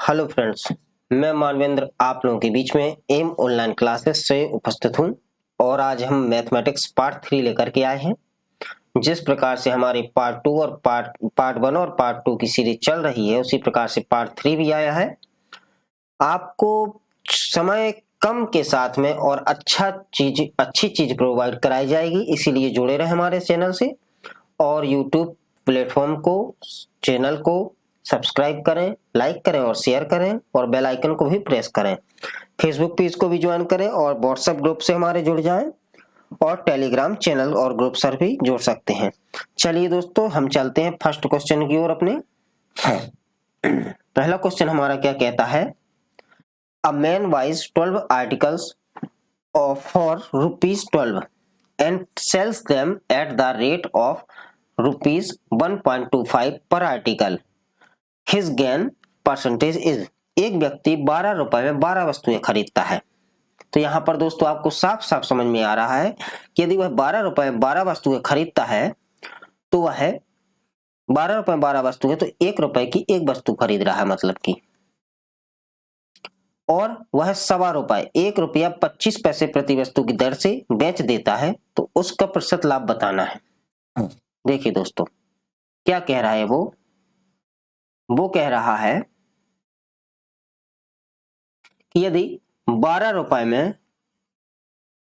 Hello friends, मैं मानवेंद्र आप लोगों के बीच में एम ऑनलाइन क्लासेस से उपस्थित हूं और आज हम मैथमेटिक्स पार्ट 3 लेकर के आए हैं। जिस प्रकार से हमारी पार्ट 2 और पार्ट 1 और पार्ट 2 की सीरीज चल रही है, उसी प्रकार से पार्ट 3 भी आया है। आपको समय कम के साथ में और अच्छी चीज प्रोवाइड कराई जाएगी, इसीलिए जुड़े रहे हमारे चैनल से और यूट्यूब प्लेटफॉर्म को, चैनल को सब्सक्राइब करें, लाइक करें और शेयर करें और बेल आइकन को भी प्रेस करें। फेसबुक पेज को भी ज्वाइन करें और व्हाट्सएप ग्रुप से हमारे जुड़ जाएं और टेलीग्राम चैनल और ग्रुप से भी जुड़ सकते हैं। चलिए दोस्तों, हम चलते हैं फर्स्ट क्वेश्चन की ओर अपने। पहला क्वेश्चन हमारा क्या कहता है? A man buys 12 articles for ₹12 and sells them at the rate of ₹1.25 per article. His gain percentage is। एक व्यक्ति 12 रुपए में 12 वस्तुएं खरीदता है। तो यहाँ पर दोस्तों आपको साफ साफ समझ में आ रहा है कि यदि वह 12 रुपए में 12 वस्तुएं खरीदता है तो वह 12 रुपए में 12 वस्तुएं तो 1 रुपए की एक वस्तु खरीद रहा है, मतलब की, और वह ₹1.25 1.25 प्रति वस्तु की दर से बेच देता है, तो उसका प्रतिशत लाभ बताना है। देखिए दोस्तों, क्या कह रहा है वो कह रहा है कि यदि 12 रुपए में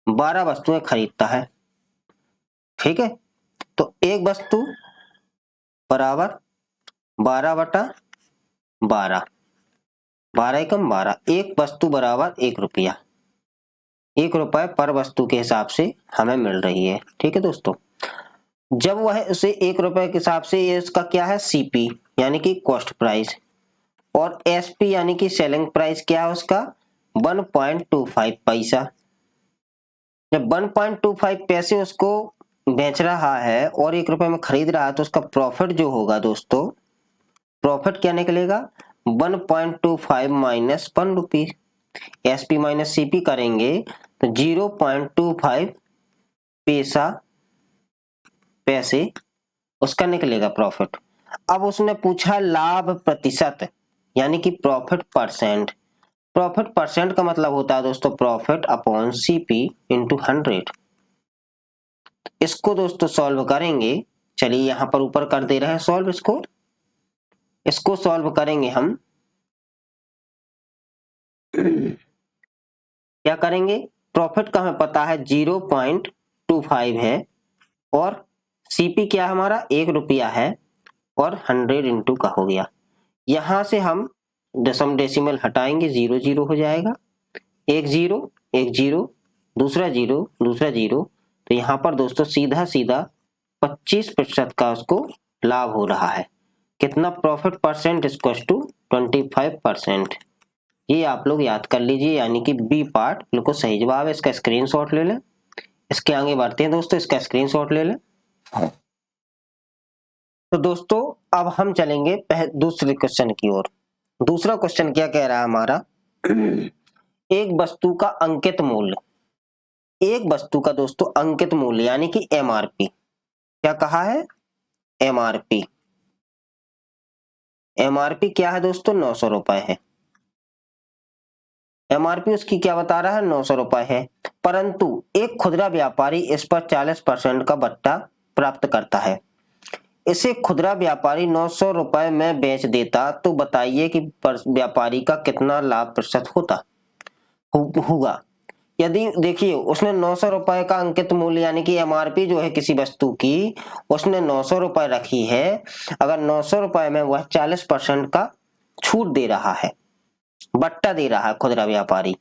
12 वस्तुएं खरीदता है, ठीक है, तो एक वस्तु बराबर 12/12, 12 एकम 12, एक वस्तु बराबर 1 रुपया, 1 रुपए पर वस्तु के हिसाब से हमें मिल रही है। ठीक है दोस्तों, जब वह उसे 1 रुपए के हिसाब से, ये उसका क्या है, सीपी यानी कि कॉस्ट प्राइस, और एसपी यानी कि सेलिंग प्राइस क्या है उसका, 1.25 पैसा। जब 1.25 पैसे उसको बेच रहा है और 1 रुपए में खरीद रहा है, तो उसका प्रॉफिट जो होगा दोस्तों, प्रॉफिट क्या निकलेगा, 1.25 माइनस 1 रुपी। एसपी माइनस सीपी करेंगे तो 0.25 पैसे उसका निकलेगा प्रॉफिट। अब उसने पूछा लाभ प्रतिशत यानी कि प्रॉफिट परसेंट। प्रॉफिट परसेंट का मतलब होता है दोस्तों प्रॉफिट अपॉन सीपी इंटू 100। इसको दोस्तों सॉल्व करेंगे। चलिए यहां पर ऊपर कर दे रहे हैं सॉल्व, इसको सॉल्व करेंगे हम। क्या करेंगे, प्रॉफिट का हमें पता है 0.25 है और सीपी क्या हमारा 1 रुपया है और 100 इंटू का हो गया। यहां से हम डेसिमल हटाएंगे, 0 0 हो जाएगा, 1 0 1 0, दूसरा 0 दूसरा 0, तो यहाँ पर दोस्तों सीधा सीधा 25% का उसको लाभ हो रहा है। कितना, प्रॉफिट परसेंट इक्वल टू 25%। ये आप लोग याद कर लीजिए, यानी कि बी पार्ट बिल्कुल सही जवाब है। इसका स्क्रीनशॉट ले लें। इसके आगे बढ़ते हैं दोस्तों, इसका स्क्रीनशॉट ले लें। तो दोस्तों अब हम चलेंगे दूसरे क्वेश्चन की ओर। दूसरा क्वेश्चन क्या कह रहा है हमारा, एक वस्तु का अंकित मूल्य, एक वस्तु का दोस्तों अंकित मूल्य यानी कि एमआरपी। क्या कहा है, एमआरपी। एमआरपी क्या है दोस्तों, 900 रुपए है। एमआरपी उसकी क्या बता रहा है, 900 रुपए है, परंतु एक खुदरा व्यापारी इस पर 40% का बट्टा प्राप्त करता है। इसे खुदरा व्यापारी 900 रुपए में बेच देता, तो बताइए कि व्यापारी का कितना लाभ प्रतिशत होगा। यदि देखिए उसने 900 रुपए का अंकित मूल्य यानी कि एमआरपी जो है किसी वस्तु की, उसने 900 रुपए रखी है। अगर 900 रुपए में वह 40% का छूट दे रहा है, बट्टा दे रहा है खुदरा व्यापारी,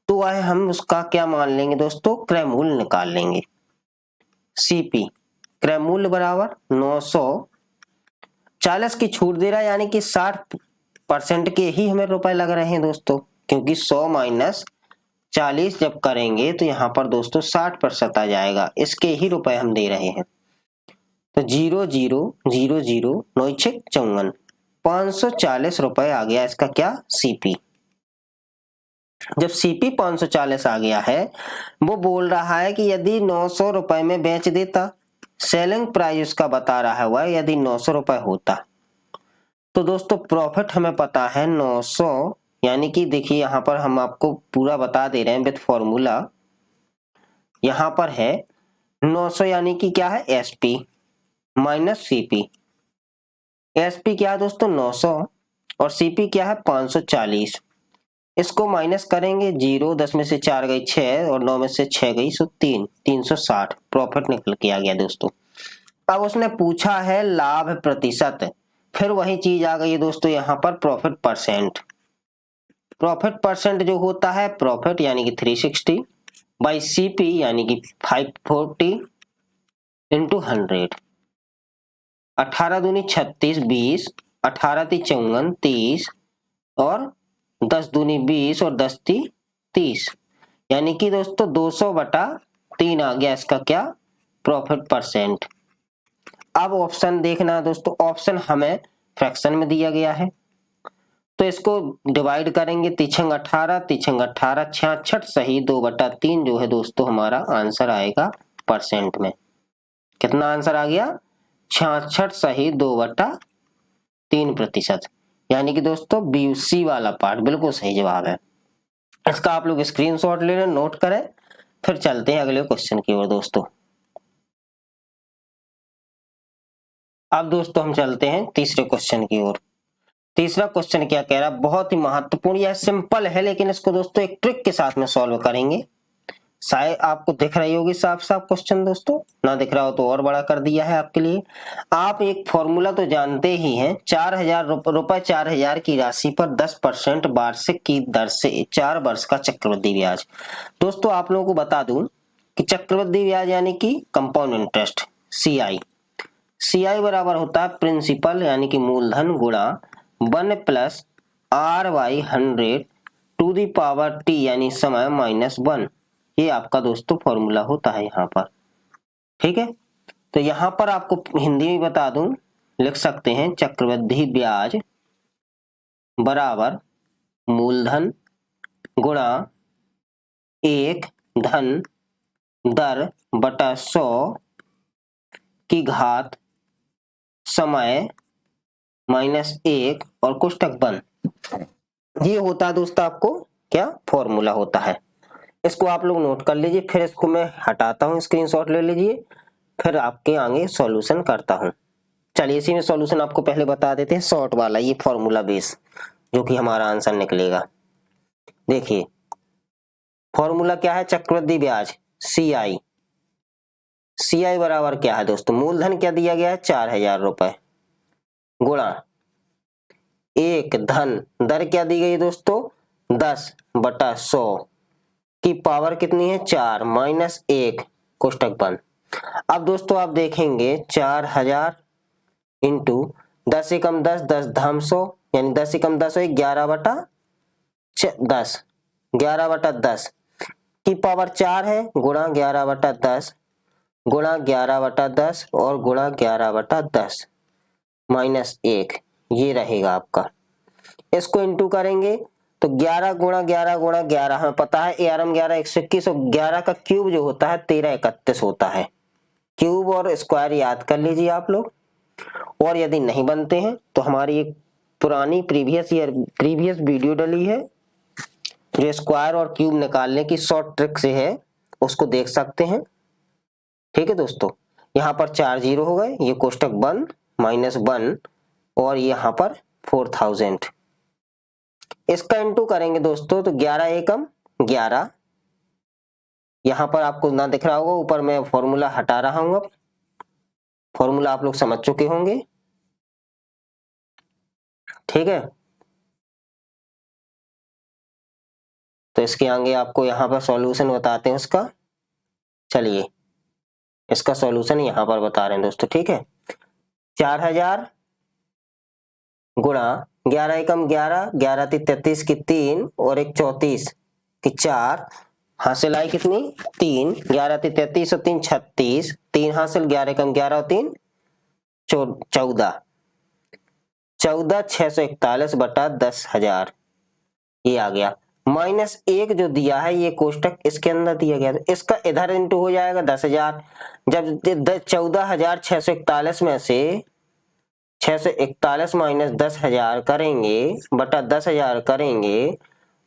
तो वह हम उसका क्या मान लेंगे दोस्तों, क्रय मूल्य निकाल लेंगे। सीपी क्रय मूल्य बराबर 900, 40 की छूट दे रहा है यानी कि 60% के ही हमें रुपए लग रहे हैं दोस्तों, क्योंकि 100 माइनस 40 जब करेंगे तो यहाँ पर दोस्तों 60% आ जाएगा। इसके ही रुपए हम दे रहे हैं, तो 0 0 0 0 9 6 54, 540 रुपए आ गया इसका क्या, सीपी। जब सीपी 540 आ गया है, वो बोल रहा है कि यदि 900 रुपए में बेच देता, सेलिंग प्राइस उसका बता रहा है वह, यदि 900 रुपए होता तो दोस्तों प्रॉफिट हमें पता है 900, यानी कि देखिए यहाँ पर हम आपको पूरा बता दे रहे हैं विथ फॉर्मूला। यहाँ पर है 900 यानी कि क्या है एसपी माइनस सीपी। एसपी क्या है दोस्तों 900 और सीपी क्या है 540। इसको माइनस करेंगे 0, 10 में से 4 गई 6 और 9 में से 6 गई सो 3, 360 प्रॉफिट निकल के आ गया दोस्तों। अब उसने पूछा है लाभ प्रतिशत, फिर वही चीज आ गई है दोस्तों यहाँ पर प्रॉफिट परसेंट। प्रॉफिट परसेंट जो होता है प्रॉफिट यानी कि 360 बाई सीपी यानी कि 540 इंटू 100। 18 दूनी 36, 20, 18 ती 54, 30 और 10 दूनी 20 और 10 ती 30, यानी कि दोस्तों 200/3 आ गया इसका क्या प्रॉफिट परसेंट। अब ऑप्शन देखना है दोस्तों, ऑप्शन हमें फ्रैक्शन में दिया गया है तो इसको डिवाइड करेंगे 3 18, 3 18 66 सही 2/3 जो है दोस्तों हमारा आंसर आएगा परसेंट में। कितना आंसर आ गया 66 सही 2/3%, यानी कि दोस्तों BC वाला पार्ट बिल्कुल सही जवाब है। इसका आप लोग स्क्रीनशॉट ले लें, नोट करें, फिर चलते हैं अगले क्वेश्चन की ओर दोस्तों। अब दोस्तों हम चलते हैं तीसरे क्वेश्चन की ओर। तीसरा क्वेश्चन क्या कह रहा है, बहुत ही महत्वपूर्ण, यह सिंपल है लेकिन इसको दोस्तों एक ट्रिक के साथ में सॉल्व करेंगे। शायद आपको दिख रही होगी साफ साफ क्वेश्चन दोस्तों, ना दिख रहा हो तो और बड़ा कर दिया है आपके लिए। आप एक फॉर्मूला तो जानते ही हैं, 4000 रुपए 4000 की राशि पर 10% वार्षिक की दर से 4 वर्ष का चक्रवृद्धि ब्याज। दोस्तों आप लोगों को बता दूं कि चक्रवृद्धि ब्याज यानी कि कंपाउंड इंटरेस्ट CI, CI बराबर होता है प्रिंसिपल यानी कि मूलधन गुणा 1 plus R/100 to the power T यानी समय -1। ये आपका दोस्तों फॉर्मूला होता है यहाँ पर, ठीक है। तो यहाँ पर आपको हिंदी में बता दूं, लिख सकते हैं चक्रवृद्धि ब्याज बराबर मूलधन गुणा 1 धन दर बटा 100 की घात समय -1 और कोष्टक बंद। ये होता है दोस्तों आपको क्या फॉर्मूला होता है। इसको आप लोग नोट कर लीजिए, फिर इसको मैं हटाता हूँ, स्क्रीनशॉट ले लीजिए, फिर आपके आगे सॉल्यूशन करता हूँ। चलिए इसी में सॉल्यूशन आपको पहले बता देते हैं, शॉर्ट वाला ये फॉर्मूला बेस जो कि हमारा आंसर निकलेगा। देखिए फॉर्मूला क्या है, चक्रवृद्धि ब्याज CI, CI बराबर क्या है दोस्तों, मूलधन क्या दिया गया है 4000 रुपए गुणा 1 धन दर क्या दी गई दोस्तों 10/100 की पावर कितनी है 4 -1 कोष्टक बंद। अब दोस्तों आप देखेंगे 4000 इंटू 10 एकम 10, 10 धाम 100 यानी 10 एकम 10 हो 11/10, 11/10 की पावर 4 है गुणा 11/10 गुणा 11/10 और गुणा 11/10 -1, ये रहेगा आपका। इसको इंटू करेंगे तो 11 गुणा 11 गुणा 11 हमें पता है 11 121 और 11 का क्यूब जो होता है 1331 होता है। क्यूब और स्क्वायर याद कर लीजिए आप लोग, और यदि नहीं बनते हैं तो हमारी एक पुरानी प्रीवियस वीडियो डली है जो स्क्वायर और क्यूब निकालने की शॉर्ट ट्रिक से है, उसको देख सकते हैं, ठीक है दोस्तों। यहाँ पर 4 0 हो गए, ये कोष्टक बंद -1 और यहाँ पर 4000। इसका इंटू करेंगे दोस्तों तो 11 एकम 11, यहां पर आपको ना दिख रहा होगा, ऊपर मैं फॉर्मूला हटा रहा हूं। अब फॉर्मूला आप लोग समझ चुके होंगे, ठीक है। तो इसके आगे आपको यहाँ पर सॉल्यूशन बताते हैं उसका। चलिए इसका सॉल्यूशन यहाँ पर बता रहे हैं दोस्तों, ठीक है। 4000 गुणा 11 एकम 11, 11 × 33 की 3 और 1 34 की 4, हासिल आई कितनी 3, 11 × 33 और 3 36, 3 हासिल 11 एकम 11 और 3 14, 14,641/10,000 ये आ गया। -1 जो दिया है ये कोष्टक इसके अंदर दिया गया, तो इसका इधर इंटू हो जाएगा 10,000। जब 14,641 में से 641 माइनस 10,000 करेंगे बटा 10,000 करेंगे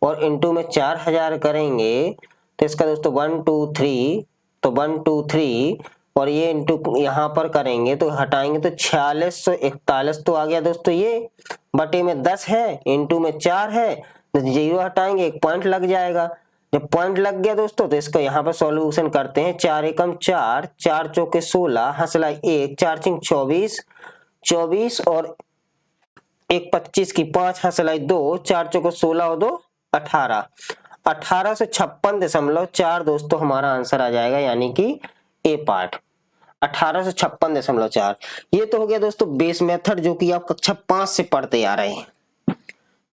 और इंटू में 4,000 करेंगे तो इसका दोस्तों 1 2 3 तो 1 2 3 और ये इंटू यहाँ पर करेंगे तो हटाएंगे तो 4641 तो आ गया दोस्तों, ये बटे में 10 है इंटू में 4 है, तो जीरो हटाएंगे एक पॉइंट लग जाएगा। जब पॉइंट लग गया दोस्तों तो इसका यहाँ पर सॉल्यूशन करते हैं। 4 एकम 4, 4 चौके 16, हंसला 1, 4 छिंग 24, 24 और 1 25 की 5 हंसलाई 2, 4 चौके 16 और 2 18, 1856.4 दोस्तों हमारा आंसर आ जाएगा, यानी कि ए पार्ट 1856.4। ये तो हो गया दोस्तों बेस मेथड, जो कि आप कक्षा 5 से पढ़ते आ रहे हैं,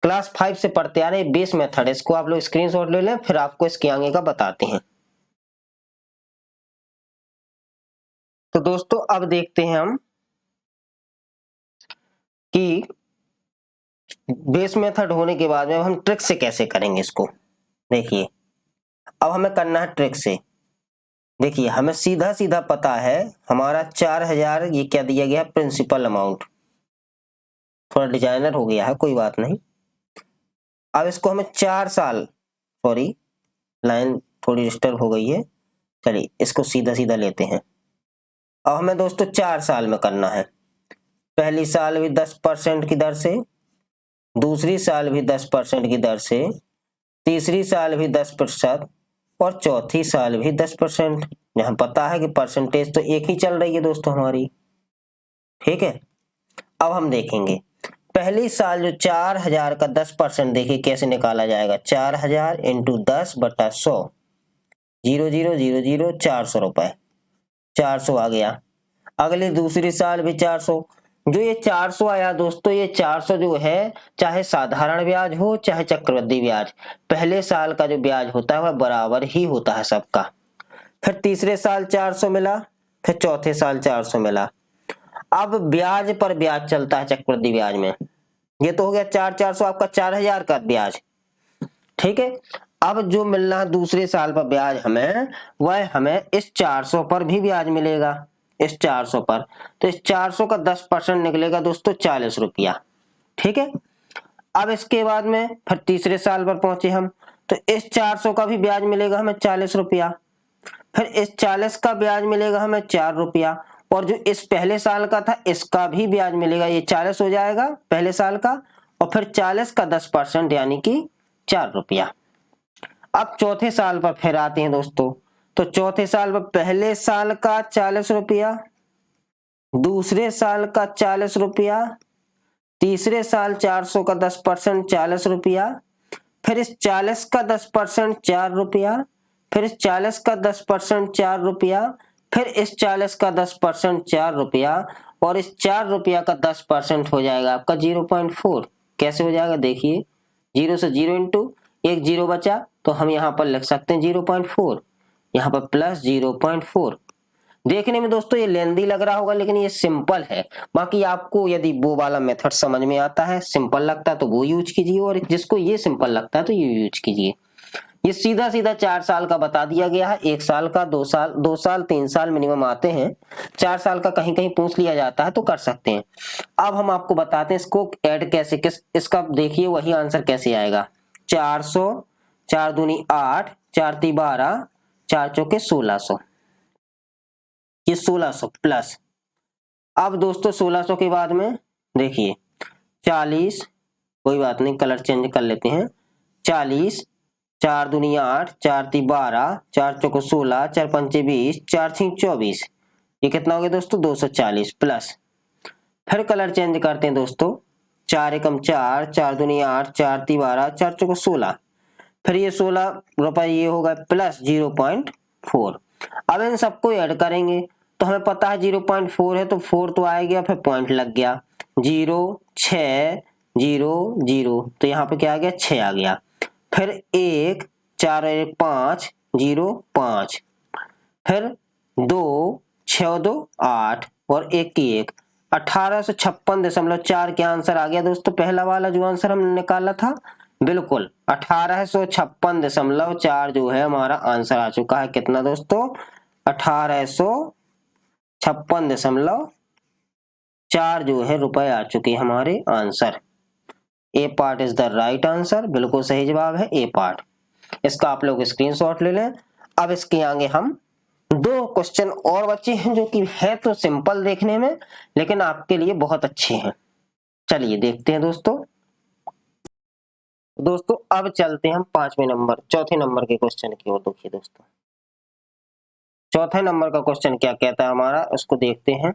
क्लास 5 से पढ़ते आ रहे हैं, बेस मेथड। इसको आप लोग स्क्रीनशॉट ले लें, फिर आपको इसके आगे का बताते हैं। तो दोस्तों अब देखते हैं हम कि बेस मेथड होने के बाद में हम ट्रिक से कैसे करेंगे इसको। देखिए अब हमें करना है ट्रिक से। देखिए हमें सीधा सीधा पता है हमारा 4,000 ये क्या दिया गया प्रिंसिपल अमाउंट, थोड़ा डिजाइनर हो गया है कोई बात नहीं। अब इसको हमें 4 साल, सॉरी लाइन थोड़ी डिस्टर्ब हो गई है, चलिए इसको सीधा सीधा लेते हैं। अब हमें दोस्तों 4 साल में करना है। पहली साल भी 10% की दर से, दूसरी साल भी 10% की दर से, तीसरी साल भी 10% और चौथी साल भी 10%। जहां पता है कि परसेंटेज तो एक ही चल रही है दोस्तों हमारी, ठीक है। अब हम देखेंगे पहली साल जो 4,000 का 10%, देखिए कैसे निकाला जाएगा। 4,000 इंटू 10 बटा 100, 0 0 0 0 400 रुपए, 400 आ गया। अगली दूसरी साल भी 400। जो ये 400 आया दोस्तों, ये 400 जो है चाहे साधारण ब्याज हो चाहे चक्रवृद्धि ब्याज, पहले साल का जो ब्याज होता है वह बराबर ही होता है सबका। फिर तीसरे साल 400 मिला, फिर चौथे साल 400 मिला। अब ब्याज पर ब्याज चलता है चक्रवृद्धि ब्याज में। ये तो हो गया 400 आपका 4,000 का ब्याज, ठीक है। अब जो मिलना है दूसरे साल पर ब्याज हमें, वह हमें इस 400 पर भी ब्याज मिलेगा, इस 400 पर। तो इस 400 का 10% निकलेगा दोस्तों 40 रुपया, ठीक है। अब इसके बाद में फिर तीसरे साल पर पहुंचे हम, तो इस 400 का भी ब्याज मिलेगा हमें 40 रुपया, फिर इस 40 का ब्याज मिलेगा हमें 4 रुपया, और जो इस पहले साल का था इसका भी ब्याज मिलेगा, ये 40 हो जाएगा पहले साल का, और फिर 40 का 10% यानी कि 4 रुपया। अब चौथे साल पर फिर आते हैं दोस्तों, तो चौथे साल पर पहले साल का 40 रुपया, दूसरे साल का 40 रुपया, तीसरे साल 400 का 10% 40 रुपया, फिर इस 40 का 10% 4 रुपया, फिर इस 40 का 10% 4 रुपया, फिर इस 40 का 10% 4 रुपया, और इस 4 रुपया का 10% हो जाएगा आपका 0.4। कैसे हो जाएगा देखिए, 0 से 0 इंटू एक 0 बचा तो हम यहाँ पर लिख सकते हैं 0.4, यहाँ पर प्लस 0.4। देखने में दोस्तों ये लेंदी लग रहा होगा, लेकिन ये सिंपल है। बाकी आपको यदि वो वाला मेथड समझ में आता है, सिंपल लगता है तो वो यूज कीजिए, और जिसको ये सिंपल लगता है तो ये यूज कीजिए। ये सीधा सीधा 4 साल का बता दिया गया है, 1 साल का, 2 साल 3 साल मिनिमम आते हैं, 4 साल का कहीं कहीं पूछ लिया जाता है तो कर सकते हैं। अब हम आपको बताते हैं इसको ऐड कैसे, इसका देखिए वही आंसर कैसे आएगा। 400, 4 दूनी 8, 4 ती 12, 4 चौके 1600, ये 1600 प्लस। अब दोस्तों 1600 के बाद में देखिए 40, कोई बात नहीं कलर चेंज कर लेते हैं, 40, 4 दूनी 8, 4 ती 12, 4 चौको 16, 4 पंचे 20, 4 छिंग 24, ये कितना हो गया दोस्तों 240 प्लस। फिर कलर चेंज करते हैं दोस्तों, 4 एकम 4, 4 दूनी 8, 4 ती 12, 4 चौको 16, फिर ये 16 रुपए ये होगा प्लस 0.4। अब इन सबको ऐड करेंगे तो हमें पता है 0.4 है तो 4 तो आ गया, फिर पॉइंट लग गया 0 6 0 0, तो यहाँ पे क्या आ गया 6 आ गया। फिर 1 4 1 5 0 5, फिर 2 6 2 8 और 1 की 1, 1856.4 के आंसर आ गया दोस्तों। पहला वाला जो आंसर हमने निकाला था बिल्कुल 1856.4 जो है हमारा आंसर आ चुका है। कितना दोस्तों 1856.4 4 जो है रुपए आ चुके हमारे answer. A part is the right answer, बिल्कुल सही जवाब है ए पार्ट। इसका आप लोग स्क्रीनशॉट ले लें। अब इसके आगे हम 2 क्वेश्चन और बचे हैं जो कि है तो सिंपल देखने में, लेकिन आपके लिए बहुत अच्छे हैं। चलिए देखते हैं दोस्तों। अब चलते हैं हम 5वें नंबर, चौथे नंबर के क्वेश्चन की ओर। देखिए दोस्तों, चौथे नंबर का क्वेश्चन क्या कहता है हमारा, उसको देखते हैं।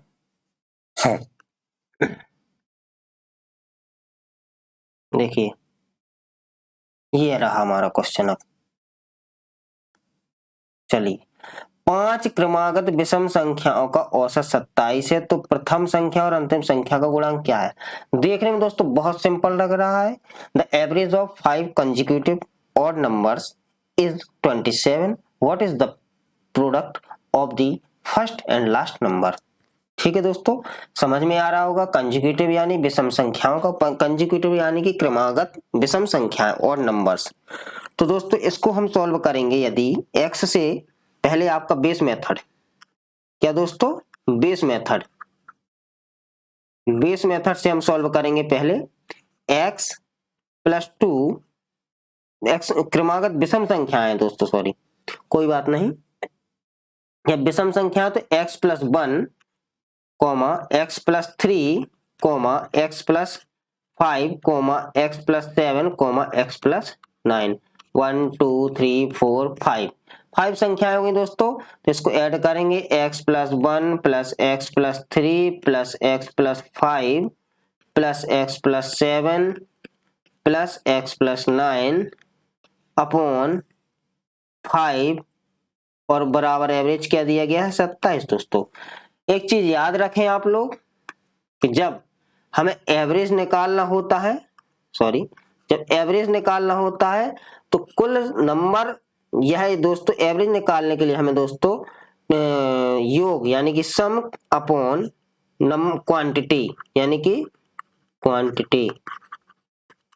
देखिए ये रहा हमारा क्वेश्चन। अब चलिए, 5 क्रमागत विषम संख्याओं का औसत 27 है, तो प्रथम संख्या और अंतिम संख्या का गुणांक क्या है। देखने में दोस्तों बहुत सिंपल लग रहा है। The average of 5 consecutive odd numbers is 27। What is the product of the first and last number. ठीक है दोस्तों, समझ में आ रहा होगा। कंसेक्यूटिव यानी विषम संख्याओं का, कंसेक्यूटिव यानी कि क्रमागत विषम संख्याएं और नंबर्स। तो दोस्तों इसको हम सॉल्व करेंगे यदि x से पहले आपका बेस मेथड, क्या दोस्तों, बेस मेथड से हम सॉल्व करेंगे। पहले x प्लस 2, x क्रमागत विषम संख्या है दोस्तों, सॉरी कोई बात नहीं, या विषम संख्या तो x plus 1 comma x plus 3 comma x plus 5 comma x plus 7 comma x plus 9, 1 2 3 4 5 संख्याएं होंगी दोस्तों। तो इसको ऐड करेंगे, x plus 1 plus x plus 3 plus x plus 5 plus x plus 7 plus x plus 9 upon 5 और बराबर एवरेज क्या दिया गया है 27। दोस्तों एक चीज याद रखें आप लोग कि जब हमें एवरेज निकालना होता है, जब एवरेज निकालना होता है तो कुल नंबर, यह दोस्तों एवरेज निकालने के लिए हमें दोस्तों योग यानी कि सम अपॉन क्वांटिटी यानी कि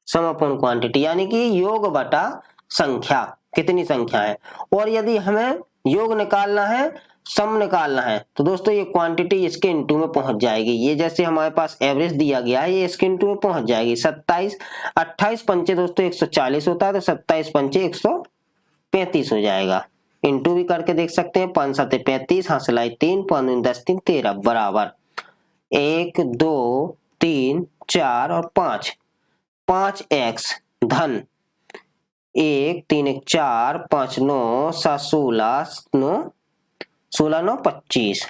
सम अपॉन क्वांटिटी यानी कि योग बटा संख्या, कितनी संख्या है। और यदि हमें योग निकालना है, सम निकालना है, तो दोस्तों ये क्वांटिटी इसके इनटू में पहुंच जाएगी। ये जैसे हमारे पास एवरेज दिया गया है, ये इसके इनटू में पहुंच जाएगी। 27 28 पंचे दोस्तों 140 होता है, तो 27 पंचे 135 हो जाएगा। इनटू भी करके देख सकते हैं, 5 7 35, हासिलाई 3, 5 10 3 13 बराबर 1 2 3 4 और 5 5x धन 1 3 1 4 5 9 7 16 9 25।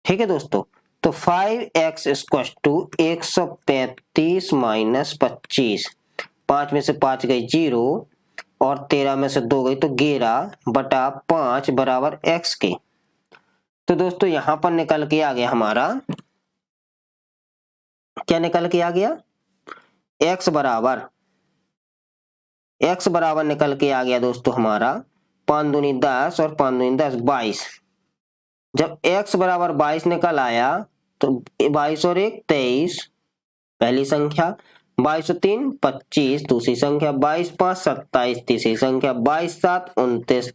ठीक है दोस्तों, तो 5x इक्वल टू 135 माइनस 25, 5 में से 5 गई 0 और 13 में से 2 गई तो 11 बटा 5 बराबर x के। तो दोस्तों यहां पर निकल के आ गया हमारा, क्या निकल के आ गया, x बराबर निकल के आ गया दोस्तों हमारा 5 दूनी 10 और 5 दूनी 10 22। जब x बराबर 22 निकल आया तो 22 और 1 23 पहली संख्या, 22 और 3 25 दूसरी संख्या, 22 5 27 तीसरी संख्या, 22 7 29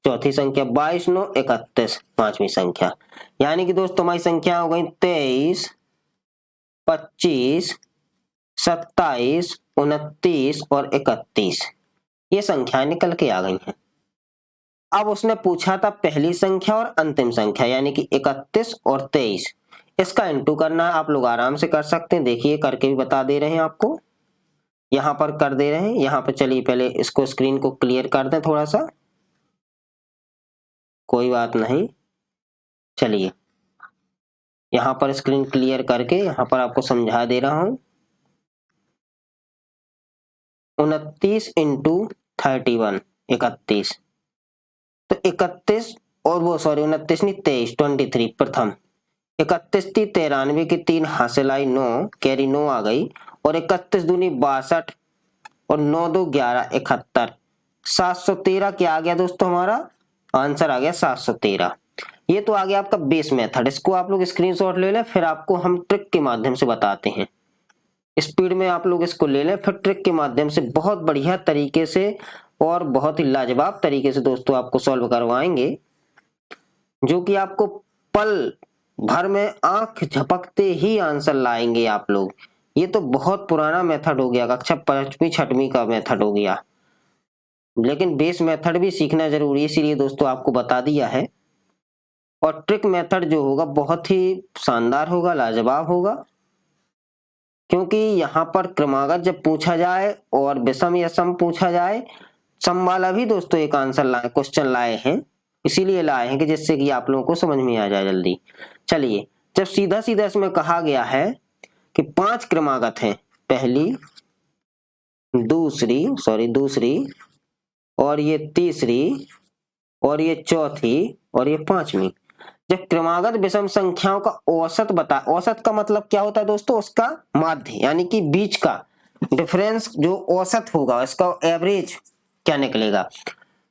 चौथी संख्या, 22 9 31 पांचवी संख्या। यानी कि दोस्तों हमारी संख्या हो गई 23 25 27 29 और 31। ये संख्याएं निकल के आ गई हैं। अब उसने पूछा था पहली संख्या और अंतिम संख्या यानी कि 31 और 23, इसका इंटू करना है। आप लोग आराम से कर सकते हैं, देखिए करके भी बता दे रहे हैं आपको, यहां पर कर दे रहे हैं। यहां पर चलिए पहले इसको स्क्रीन को क्लियर कर दें थोड़ा सा, कोई बात नहीं। चलिए यहां पर स्क्रीन क्लियर करके यहां पर आपको समझा दे रहा हूं। 29 इंटू 31 31, तो 31 और वो 29 नहीं 23 प्रथम, 31 थी 93 की 3 हासिल आई 9 कैरी 9 आ गई और 31 दूनी 62 और 9 2 11 71 713 क्या आ गया दोस्तों, हमारा आंसर आ गया 713। ये तो आ गया आपका बेस मेथड। इसको आप लोग स्क्रीनशॉट ले लें, फिर आपको हम ट्रिक के माध्यम से बताते हैं। स्पीड में आप लोग इसको ले लें, फिर ट्रिक के माध्यम से बहुत बढ़िया तरीके से और बहुत ही लाजवाब तरीके से दोस्तों आपको सॉल्व करवाएंगे, जो कि आपको पल भर में आंख झपकते ही आंसर लाएंगे आप लोग। ये तो बहुत पुराना मेथड हो गया, कक्षा 5वीं 6वीं का मेथड हो गया, लेकिन बेस मेथड भी सीखना जरूरी है, इसीलिए दोस्तों आपको बता दिया है। और ट्रिक मेथड जो होगा बहुत ही शानदार होगा, लाजवाब होगा, क्योंकि यहाँ पर क्रमागत जब पूछा जाए और विषम या सम पूछा जाए, सम वाला भी दोस्तों एक आंसर लाए, क्वेश्चन लाए हैं, इसीलिए लाए हैं कि जिससे कि आप लोगों को समझ में आ जाए जल्दी। चलिए, जब सीधा सीधा इसमें कहा गया है कि 5 क्रमागत हैं, पहली, दूसरी और ये तीसरी और ये चौथी और ये 5वीं। जब क्रमागत विषम संख्याओं का औसत औसत का मतलब क्या होता है दोस्तों? उसका माध्य, यानी कि बीच का डिफरेंस जो औसत होगा, इसका एवरेज क्या निकलेगा।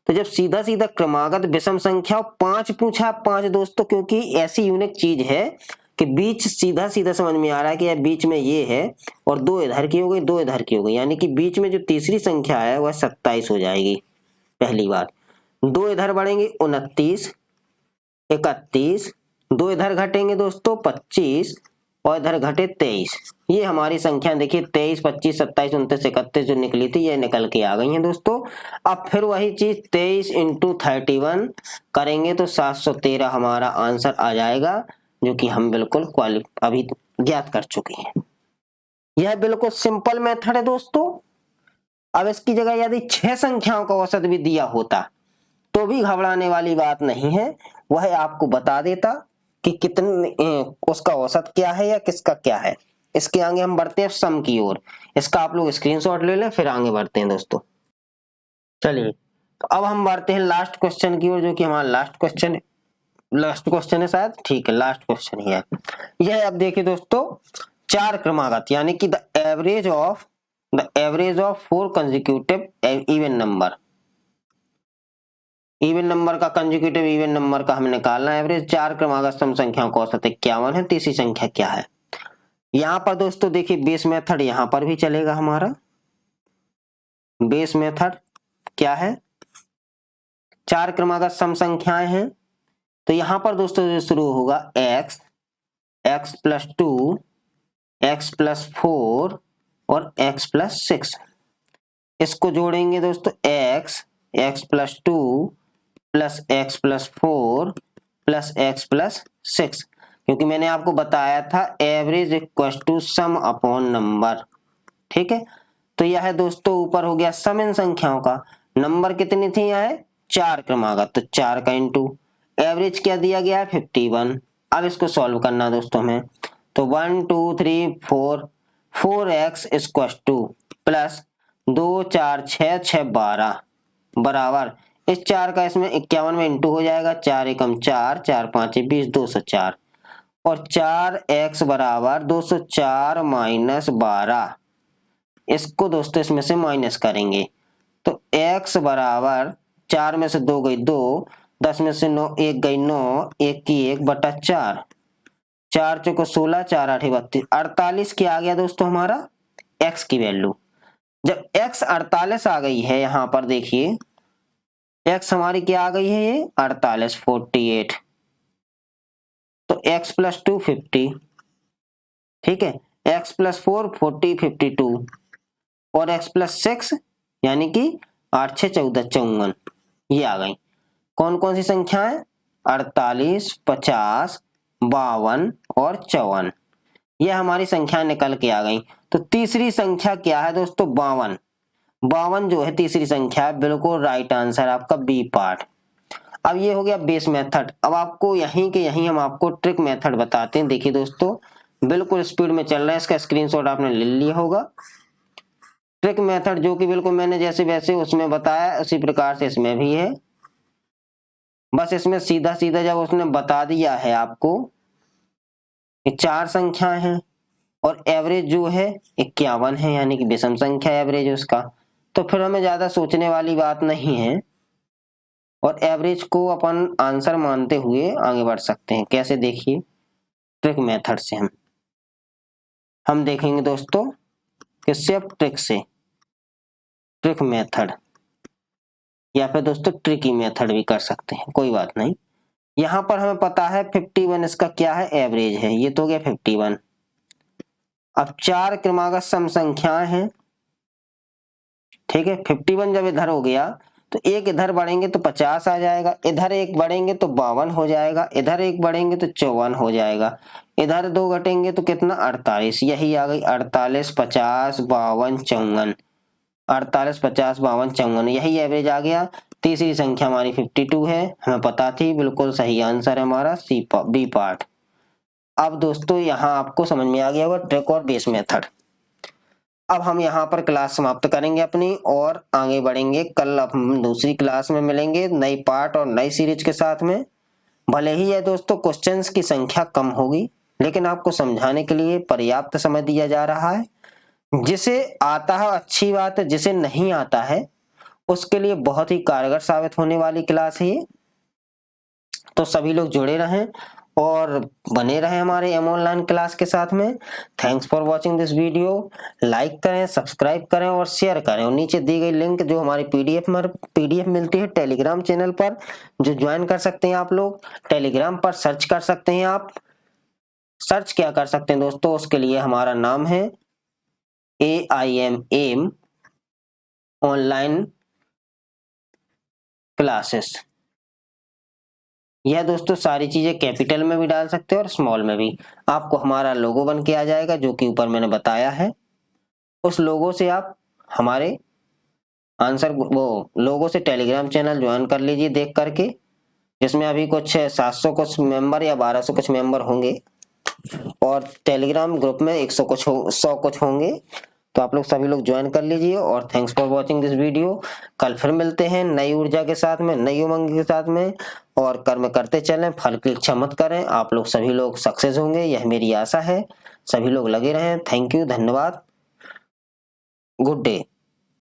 तो जब सीधा सीधा क्रमागत विषम संख्या 5 पूछा, 5 दोस्तों, क्योंकि ऐसी यूनिक चीज है कि बीच सीधा सीधा समझ में आ रहा है कि यार बीच में ये है और 2 इधर की हो गई, 2 इधर की हो गई, यानी कि बीच में जो तीसरी संख्या है वह 27 हो जाएगी। पहली बात, 2 इधर बढ़ेंगे 29, 31, 2 इधर घटेंगे दोस्तों 25 और इधर घटे 23। ये हमारी संख्या देखिए 23, 25, 27, 29, 31 जो निकली थी ये निकल के आ गई है दोस्तों। अब फिर वही चीज 23 × 31 करेंगे तो 713 हमारा आंसर आ जाएगा, जो कि हम बिल्कुल अभी ज्ञात कर चुके हैं। यह बिल्कुल सिंपल मेथड है दोस्तों। अब इसकी जगह यदि 6 संख्याओं का औसत भी दिया होता तो भी घबराने वाली बात नहीं है, वह आपको बता देता कि कितने उसका औसत क्या है या किसका क्या है। इसके आगे हम बढ़ते हैं सम की ओर। इसका आप लोग स्क्रीनशॉट ले लें, फिर आगे बढ़ते हैं दोस्तों। चलिए, तो अब हम बढ़ते हैं लास्ट क्वेश्चन की ओर, जो कि हमारा लास्ट क्वेश्चन है शायद, ठीक है, लास्ट क्वेश्चन ही है यह। अब देखिए दोस्तों, 4 क्रमागत, यानी कि the average of 4 consecutive even number का कंसेक्यूटिव इवन नंबर का हमें निकालना है एवरेज। 4 क्रमागत सम संख्याओं का औसत 51 है। तीसरी संख्या क्या है? यहां पर दोस्तों देखिए बेस मेथड यहां पर भी चलेगा हमारा। बेस मेथड क्या है? 4 क्रमागत सम संख्याएं हैं, तो यहां पर दोस्तों जो शुरू होगा x, x+2, x+4 और x+6। इसको जोड़ेंगे दोस्तों x, x+2 plus x+4 plus x+6, क्योंकि मैंने आपको बताया था average equal to sum upon number. ठीक है, तो यह है दोस्तों ऊपर हो गया सम इन संख्याओं का। नंबर कितनी थी यहाँ? 4 क्रमागत, तो 4 का इंटू एवरेज क्या दिया गया है? 51। अब इसको सॉल्व करना दोस्तों हमें, तो 1 2 3 4 4x इक्वल टू प्लस 2 4 6 6 12 बराबर इस 4 का इसमें 51 में इंटू हो जाएगा। 4 एकम 4, 4 5 20, 204 और 4x बराबर 204 माइनस 12। इसको दोस्तों इसमें से माइनस करेंगे तो x बराबर 4 में से 2 गई 2, 10 में से 9 1 गई 9, 1 की 1/4, 4 चौको 16, 4 8 32, 48 क्या आ गया दोस्तों हमारा x की वैल्यू। जब x 48 आ गई है, यहां पर देखिए x हमारी क्या आ गई है? ये 48 48, तो x+2 50, ठीक है, x+4 40 52 और x+6 यानी कि 8 6 14 54, ये आ गई। कौन कौन सी संख्याएं? 48 50 52 और 54, ये हमारी संख्या निकल के आ गई। तो तीसरी संख्या क्या है दोस्तों? 52। 52 जो है तीसरी संख्या है, बिल्कुल राइट आंसर आपका बी पार्ट। अब ये हो गया बेस मेथड। अब आपको यहीं के यहीं हम आपको ट्रिक मेथड बताते हैं। देखिए दोस्तों, बिल्कुल स्पीड में चल रहा है, इसका स्क्रीनशॉट आपने ले लिया होगा। ट्रिक मेथड जो कि बिल्कुल मैंने जैसे वैसे उसमें बताया उसी प्रकार से इसमें भी है। बस इसमें सीधा सीधा जब उसने बता दिया है आपको कि 4 संख्याएं हैं और एवरेज जो है 51 है, यानी कि विषम संख्या एवरेज उसका, तो फिर हमें ज्यादा सोचने वाली बात नहीं है और एवरेज को अपन आंसर मानते हुए आगे बढ़ सकते हैं। कैसे? देखिए, ट्रिक मेथड से हम देखेंगे दोस्तों, किससे? अब ट्रिक से, ट्रिक मेथड या फिर दोस्तों ट्रिकी मेथड भी कर सकते हैं, कोई बात नहीं। यहां पर हमें पता है 51 इसका क्या है, एवरेज है, ये तो हो गया 51। अब 4 क्रमागत सम संख्याएं हैं, ठीक है। 51 जब इधर हो गया तो एक इधर बढ़ेंगे तो 50 आ जाएगा, इधर एक बढ़ेंगे तो 52 हो जाएगा, इधर एक बढ़ेंगे तो 54 हो जाएगा, इधर 2 घटेंगे तो कितना, 48। यही आ गई 48, 50, 52, 54। 48, 50, 52, 54, यही एवरेज आ गया। तीसरी संख्या हमारी 52 है, हमें पता थी, बिल्कुल सही आंसर है हमारा बी पार्ट। अब दोस्तों यहाँ आपको समझ में आ गया होगा ट्रिक और बेस मेथड। अब हम यहाँ पर क्लास समाप्त करेंगे अपनी और आगे बढ़ेंगे। कल अब हम दूसरी क्लास में मिलेंगे नई पार्ट और नई सीरीज के साथ में। भले ही है दोस्तों क्वेश्चंस की संख्या कम होगी, लेकिन आपको समझाने के लिए पर्याप्त समय दिया जा रहा है। जिसे आता है अच्छी बात है, जिसे नहीं आता है उसके लिए बहुत ही कारगर साबित होने वाली क्लास है ये। तो सभी लोग जुड़े रहें और बने रहें हमारे एम ऑनलाइन क्लास के साथ में। Thanks for watching this video. Like करें, सब्सक्राइब करें और शेयर करें, और नीचे दी गई लिंक जो हमारी पीडीएफ मिलती है टेलीग्राम चैनल पर, जो ज्वाइन कर सकते हैं आप लोग। टेलीग्राम पर सर्च कर सकते हैं आप। सर्च क्या कर सकते हैं दोस्तों, उसके लिए हमारा नाम है AIM ऑनलाइन क्लासेस। यह दोस्तों सारी चीजें कैपिटल में भी डाल सकते हो और स्मॉल में भी। आपको हमारा लोगो बन के आ जाएगा जो कि ऊपर मैंने बताया है। उस लोगो से आप हमारे आंसर वो लोगो से टेलीग्राम चैनल ज्वाइन कर लीजिए देख करके, जिसमें अभी कुछ 700 कुछ मेंबर या 1200 कुछ मेंबर होंगे, और टेलीग्राम ग्रुप में 100 कुछ होंगे। तो आप लोग सभी लोग ज्वाइन कर लीजिए। और thanks for watching this video. कल फिर मिलते हैं नई ऊर्जा के साथ में, नई उमंग के साथ में। और कर्म करते चलें, फल की इच्छा मत करें। आप लोग सभी लोग सक्सेस होंगे, यह मेरी आशा है। सभी लोग लगे रहें। थैंक यू, धन्यवाद, गुड डे।